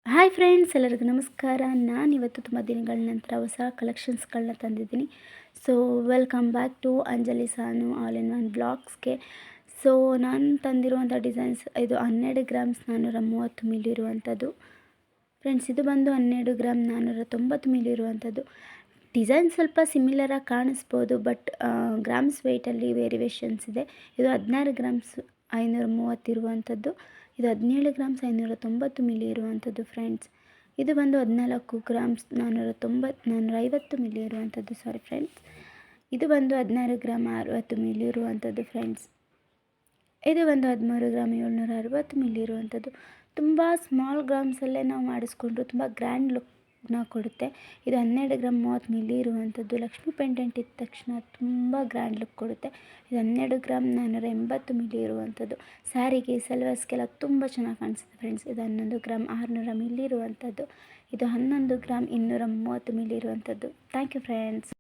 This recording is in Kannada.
ಹಾಯ್ ಫ್ರೆಂಡ್ಸ್, ಎಲ್ಲರಿಗೂ ನಮಸ್ಕಾರ. ನಾನಿವತ್ತು ತುಂಬ ದಿನಗಳ ನಂತರ ಹೊಸ ಕಲೆಕ್ಷನ್ಸ್ಗಳನ್ನ ತಂದಿದ್ದೀನಿ. So welcome back to Anjali Sanu all in one ಬ್ಲಾಗ್ಸ್ಗೆ. ಸೊ ನಾನು ತಂದಿರುವಂಥ ಡಿಸೈನ್ಸ್ ಇದು 12 ಗ್ರಾಮ್ಸ್ 430 ಮಿಲಿ ಇರುವಂಥದ್ದು. ಫ್ರೆಂಡ್ಸ್, ಇದು ಬಂದು 12 ಗ್ರಾಮ್ 490 ಮಿಲಿ ಇರುವಂಥದ್ದು. ಡಿಸೈನ್ ಸ್ವಲ್ಪ ಸಿಮಿಲರಾಗಿ ಕಾಣಿಸ್ಬೋದು, ಬಟ್ ಗ್ರಾಮ್ಸ್ ವೆಯ್ಟಲ್ಲಿ ವೇರಿಯೇಷನ್ಸ್ ಇದೆ. ಇದು 16 ಗ್ರಾಮ್ಸ್ 530 ಇರುವಂಥದ್ದು. ಇದು 17 ಗ್ರಾಮ್ಸ್ 590 ಮಿಲಿ ಇರುವಂಥದ್ದು. ಫ್ರೆಂಡ್ಸ್, ಇದು ಬಂದು 14 ಗ್ರಾಮ್ಸ್ 450 ಮಿಲಿ ಇರುವಂಥದ್ದು. ಫ್ರೆಂಡ್ಸ್, ಇದು ಬಂದು 16 ಗ್ರಾಮ್ 60 ಮಿಲಿ ಇರುವಂಥದ್ದು. ಫ್ರೆಂಡ್ಸ್, ಇದು ಬಂದು 13 ಗ್ರಾಮ್ 760 ಮಿಲಿ ಇರುವಂಥದ್ದು. ತುಂಬ ಸ್ಮಾಲ್ ಗ್ರಾಮ್ಸಲ್ಲೇ ನಾವು ಮಾಡಿಸ್ಕೊಂಡ್ರು ತುಂಬ ಗ್ರ್ಯಾಂಡ್ ಲುಕ್ನ ಕೊಡುತ್ತೆ. ಇದು 12 ಗ್ರಾಮ್ 30 ಮಿಲಿ ಇರುವಂಥದ್ದು. ಲಕ್ಷ್ಮಿ ಪೆಂಡೆಂಟ್ ಇದ್ದ ತಕ್ಷಣ ತುಂಬ ಗ್ರ್ಯಾಂಡ್ ಲುಕ್ ಕೊಡುತ್ತೆ. ಇದು 12 ಗ್ರಾಮ್ 480 ಮಿಲಿ ಇರುವಂಥದ್ದು. ಸ್ಯಾರಿಗೆ ಸೆಲ್ವರ್ಸ್ಗೆಲ್ಲ ತುಂಬ ಚೆನ್ನಾಗಿ ಕಾಣಿಸುತ್ತೆ. ಫ್ರೆಂಡ್ಸ್, ಇದು 11 ಗ್ರಾಮ್ 600 ಮಿಲಿ ಇರುವಂಥದ್ದು. ಇದು 11 ಗ್ರಾಮ್ 230 ಮಿಲಿ ಇರುವಂಥದ್ದು. Thank you friends.